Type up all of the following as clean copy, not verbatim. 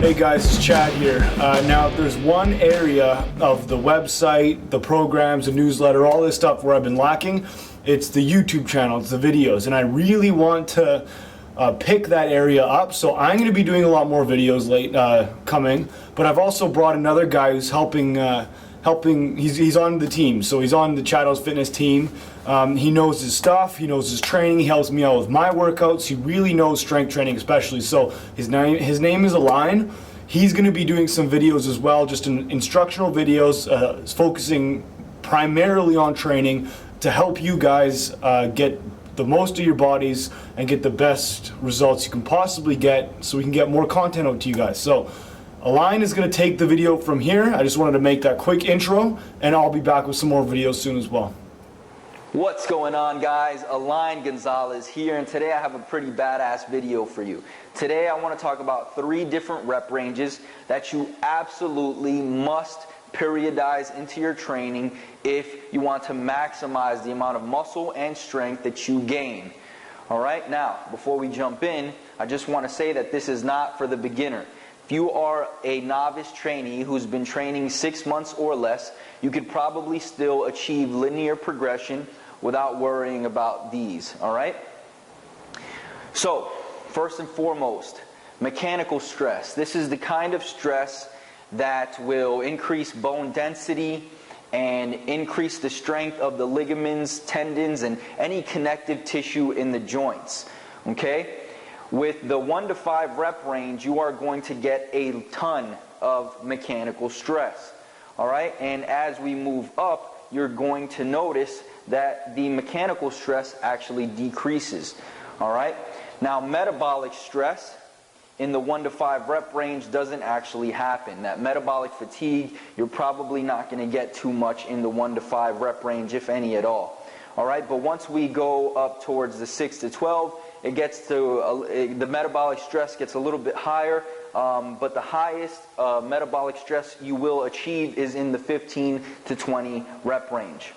Hey guys, it's Chad here. Now, there's one area of the website, the programs, the newsletter, all this stuff where I've been lacking. It's the YouTube channel, it's the videos, and I really want to pick that area up. So I'm going to be doing a lot more videos coming. But I've also brought another guy who's helping. He's on the team, so he's on the Chad's Fitness team. He knows his stuff, he knows his training, he helps me out with my workouts, he really knows strength training especially. So his name is Alain. He's going to be doing some videos as well, just instructional videos, focusing primarily on training to help you guys get the most of your bodies and get the best results you can possibly get, so we can get more content out to you guys. So Alain is going to take the video from here. I just wanted to make that quick intro, and I'll be back with some more videos soon as well. What's going on, guys? Alain Gonzalez here, and today I have a pretty badass video for you. Today I want to talk about 3 different rep ranges that you absolutely must periodize into your training if you want to maximize the amount of muscle and strength that you gain. Alright, now, before we jump in, I just want to say that this is not for the beginner. If you are a novice trainee who's been training 6 months or less, you could probably still achieve linear progression without worrying about these, alright? So, first and foremost, mechanical stress. This is the kind of stress that will increase bone density and increase the strength of the ligaments, tendons, and any connective tissue in the joints, okay? With the 1 to 5 rep range, you are going to get a ton of mechanical stress. Alright, and as we move up, you're going to notice that the mechanical stress actually decreases. Alright, now metabolic stress in the 1 to 5 rep range doesn't actually happen. That metabolic fatigue, you're probably not going to get too much in the 1 to 5 rep range, if any at all. Alright, but once we go up towards the 6 to 12, it gets to, the metabolic stress gets a little bit higher, but the highest metabolic stress you will achieve is in the 15 to 20 rep range.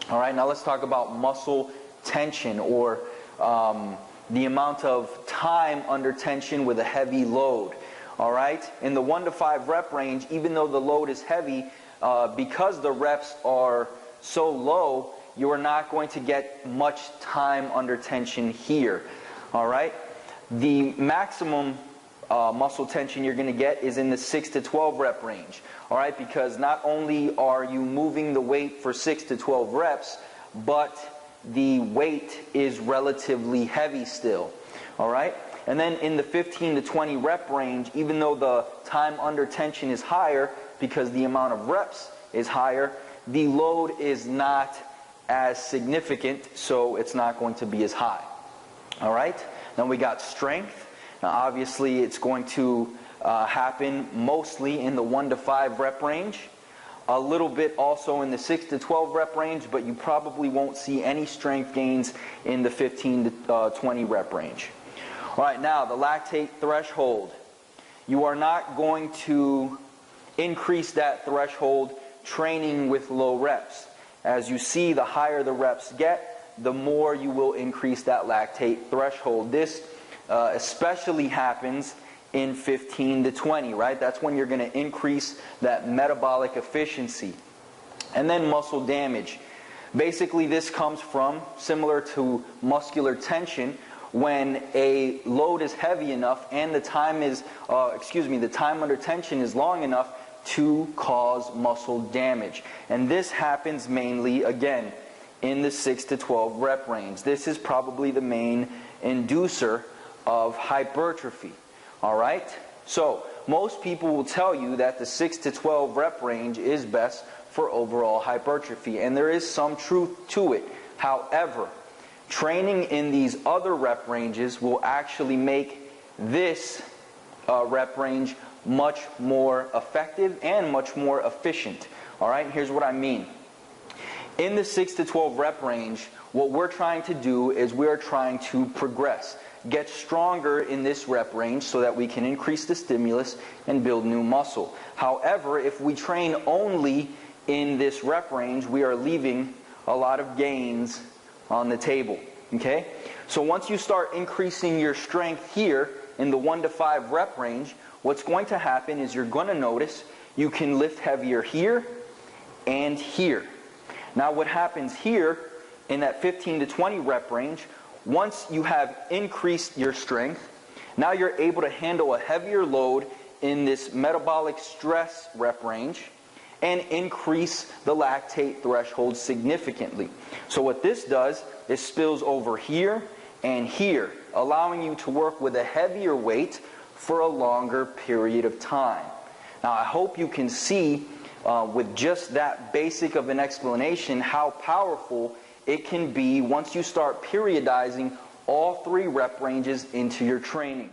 Alright, now let's talk about muscle tension, or the amount of time under tension with a heavy load. Alright, in the 1 to 5 rep range, even though the load is heavy, because the reps are so low, you are not going to get much time under tension here. Alright, the maximum muscle tension you're going to get is in the 6 to 12 rep range. Alright, because not only are you moving the weight for 6 to 12 reps, but the weight is relatively heavy still. Alright, and then in the 15 to 20 rep range, even though the time under tension is higher because the amount of reps is higher, the load is not as significant, so it's not going to be as high. Alright, then we got strength. Now obviously it's going to happen mostly in the 1 to 5 rep range, a little bit also in the 6 to 12 rep range, but you probably won't see any strength gains in the 15 to 20 rep range. Alright, now the lactate threshold. You are not going to increase that threshold training with low reps. As you see, the higher the reps get, the more you will increase that lactate threshold. This especially happens in 15 to 20, right? That's when you're going to increase that metabolic efficiency. And then muscle damage. Basically, this comes from, similar to muscular tension, when a load is heavy enough and the time under tension is long enough to cause muscle damage. And this happens mainly, again, in the 6 to 12 rep range. This is probably the main inducer of hypertrophy. Alright? So, most people will tell you that the 6 to 12 rep range is best for overall hypertrophy, and there is some truth to it. However, training in these other rep ranges will actually make this rep range much more effective and much more efficient. Alright, here's what I mean. In the 6 to 12 rep range, what we're trying to do is we're trying to progress, get stronger in this rep range so that we can increase the stimulus and build new muscle. However, if we train only in this rep range, we are leaving a lot of gains on the table. Okay? So once you start increasing your strength here in the 1 to 5 rep range, what's going to happen is you're going to notice you can lift heavier here and here. Now what happens here in that 15 to 20 rep range, once you have increased your strength, now you're able to handle a heavier load in this metabolic stress rep range and increase the lactate threshold significantly. So what this does is spills over here and here, allowing you to work with a heavier weight for a longer period of time. Now I hope you can see with just that basic of an explanation how powerful it can be once you start periodizing all 3 rep ranges into your training.